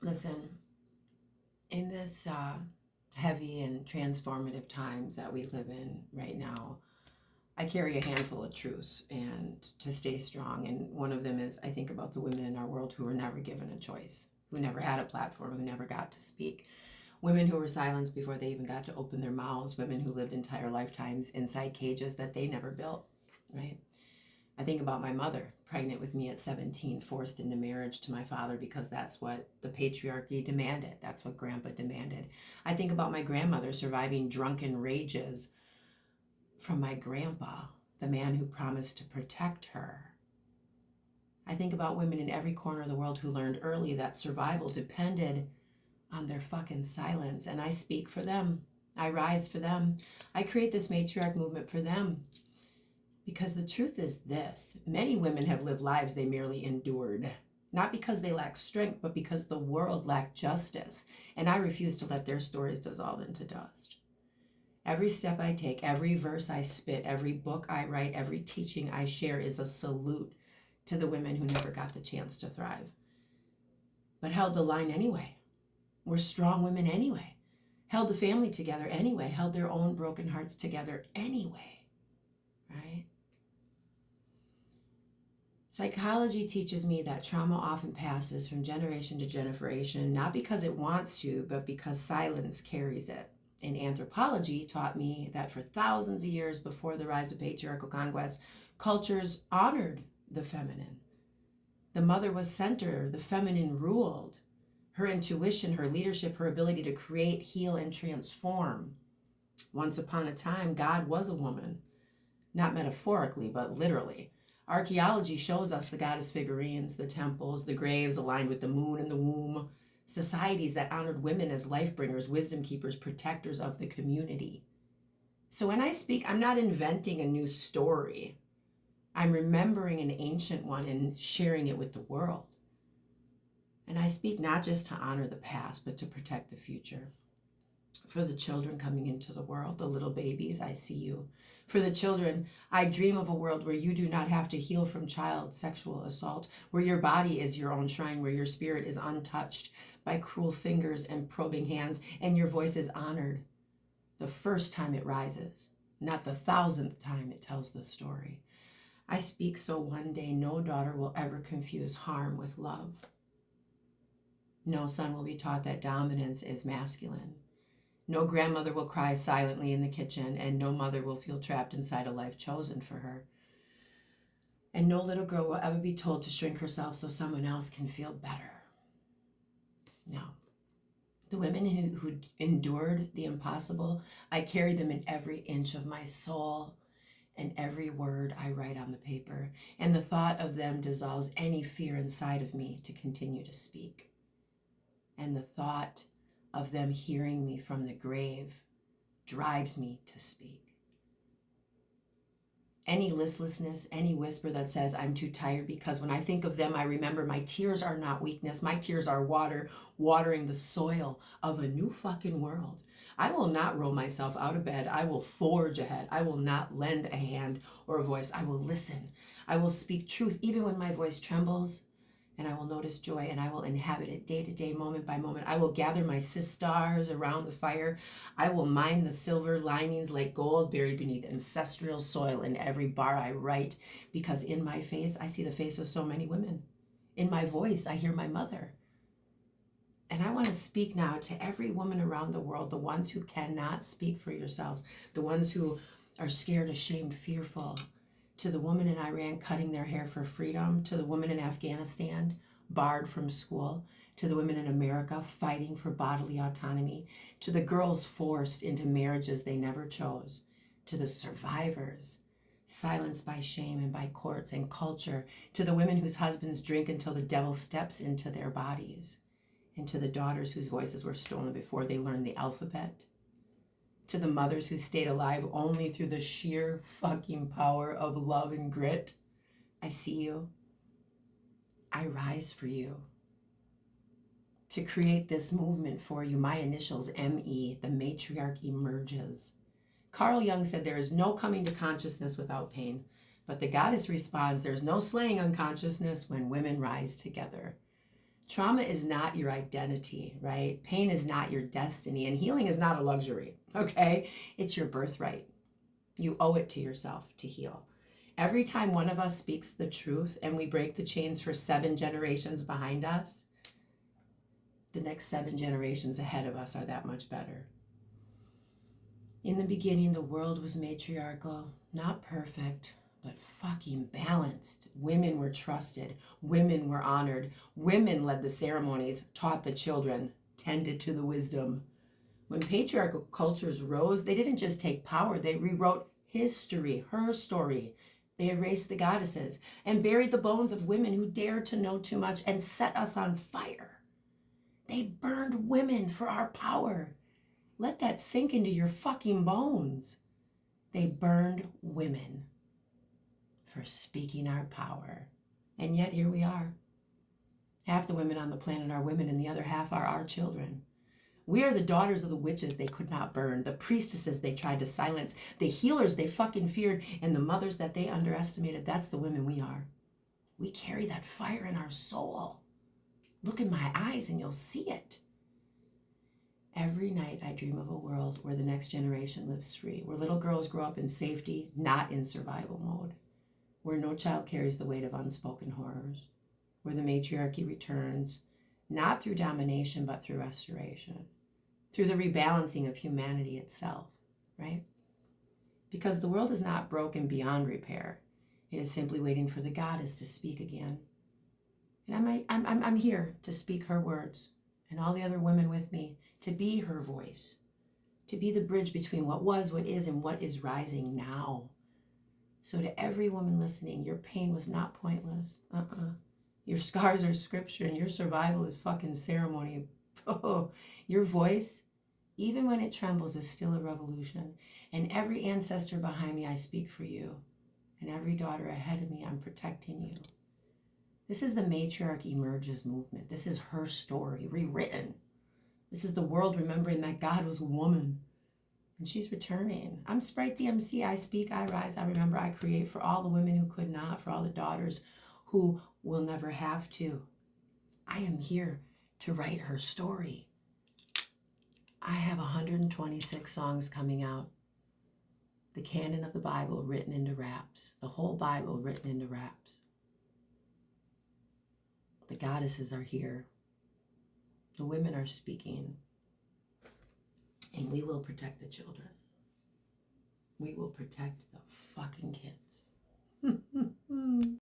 Listen, in this heavy and transformative times that we live in right now, I carry a handful of truths and to stay strong. And one of them is I think about the women in our world who were never given a choice, who never had a platform, who never got to speak. Women who were silenced before they even got to open their mouths. Women who lived entire lifetimes inside cages that they never built, right? I think about my mother, pregnant with me at 17, forced into marriage to my father because that's what the patriarchy demanded. That's what grandpa demanded. I think about my grandmother surviving drunken rages from my grandpa, the man who promised to protect her. I think about women in every corner of the world who learned early that survival depended on their fucking silence. And I speak for them. I rise for them. I create this matriarch movement for them. Because the truth is this: many women have lived lives they merely endured, not because they lack strength, but because the world lacked justice. And I refuse to let their stories dissolve into dust. Every step I take, every verse I spit, every book I write, every teaching I share is a salute to the women who never got the chance to thrive, but held the line anyway. Were strong women anyway, held the family together anyway, held their own broken hearts together anyway, right? Psychology teaches me that trauma often passes from generation to generation, not because it wants to, but because silence carries it. And anthropology taught me that for thousands of years before the rise of patriarchal conquest, cultures honored the feminine. The mother was center, the feminine ruled. Her intuition, her leadership, her ability to create, heal, and transform. Once upon a time, God was a woman, not metaphorically, but literally. Archaeology shows us the goddess figurines, the temples, the graves aligned with the moon and the womb, societies that honored women as life bringers, wisdom keepers, protectors of the community. So when I speak, I'm not inventing a new story. I'm remembering an ancient one and sharing it with the world. And I speak not just to honor the past, but to protect the future. For the children coming into the world, the little babies, I see you. For the children, I dream of a world where you do not have to heal from child sexual assault, where your body is your own shrine, where your spirit is untouched by cruel fingers and probing hands, and your voice is honored the first time it rises, not the 1,000th time it tells the story. I speak so one day no daughter will ever confuse harm with love. No son will be taught that dominance is masculine. No grandmother will cry silently in the kitchen, and no mother will feel trapped inside a life chosen for her. And no little girl will ever be told to shrink herself so someone else can feel better. No. The women who endured the impossible, I carry them in every inch of my soul and every word I write on the paper. And the thought of them dissolves any fear inside of me to continue to speak. And the thought of them hearing me from the grave drives me to speak. Any listlessness, any whisper that says I'm too tired, because when I think of them, I remember my tears are not weakness. My tears are water, watering the soil of a new fucking world. I will not roll myself out of bed. I will forge ahead. I will not lend a hand or a voice. I will listen. I will speak truth even when my voice trembles. And I will notice joy, and I will inhabit it day to day, moment by moment. I will gather my sisters around the fire. I will mine the silver linings like gold buried beneath ancestral soil in every bar I write, because in my face, I see the face of so many women. In my voice, I hear my mother. And I want to speak now to every woman around the world, the ones who cannot speak for yourselves, the ones who are scared, ashamed, fearful, to the woman in Iran cutting their hair for freedom, to the woman in Afghanistan barred from school, to the women in America fighting for bodily autonomy, to the girls forced into marriages they never chose, to the survivors silenced by shame and by courts and culture, to the women whose husbands drink until the devil steps into their bodies, and to the daughters whose voices were stolen before they learned the alphabet, to the mothers who stayed alive only through the sheer fucking power of love and grit. I see you. I rise for you. To create this movement for you, my initials, ME, the matriarch emerges. Carl Jung said there is no coming to consciousness without pain, but the goddess responds, there's no slaying unconsciousness when women rise together. Trauma is not your identity, right? Pain is not your destiny, and healing is not a luxury, okay? It's your birthright. You owe it to yourself to heal. Every time one of us speaks the truth and we break the chains for 7 generations behind us, the next 7 generations ahead of us are that much better. In the beginning, the world was matriarchal, not perfect, but fucking balanced. Women were trusted. Women were honored. Women led the ceremonies, taught the children, tended to the wisdom. When patriarchal cultures rose, they didn't just take power, they rewrote history, her story. They erased the goddesses and buried the bones of women who dared to know too much and set us on fire. They burned women for our power. Let that sink into your fucking bones. They burned women for speaking our power. And yet here we are. Half the women on the planet are women and the other half are our children. We are the daughters of the witches they could not burn, the priestesses they tried to silence, the healers they fucking feared, and the mothers that they underestimated. That's the women we are. We carry that fire in our soul. Look in my eyes and you'll see it. Every night I dream of a world where the next generation lives free, where little girls grow up in safety, not in survival mode, where no child carries the weight of unspoken horrors, where the matriarchy returns, not through domination, but through restoration, through the rebalancing of humanity itself, right? Because the world is not broken beyond repair. It is simply waiting for the goddess to speak again. And I'm here to speak her words, and all the other women with me, to be her voice, to be the bridge between what was, what is, and what is rising now. So to every woman listening, your pain was not pointless. Your scars are scripture, and your survival is fucking ceremony. Oh, your voice, even when it trembles, is still a revolution. And every ancestor behind me, I speak for you. And every daughter ahead of me, I'm protecting you. This is the Matriarch Emerges movement. This is her story, rewritten. This is the world remembering that God was a woman. And she's returning. I'm Spryte the Emcee. I speak, I rise, I remember, I create for all the women who could not, for all the daughters who will never have to. I am here to write her story. I have 126 songs coming out. The canon of the Bible written into raps. The whole Bible written into raps. The goddesses are here. The women are speaking. And we will protect the children. We will protect the fucking kids.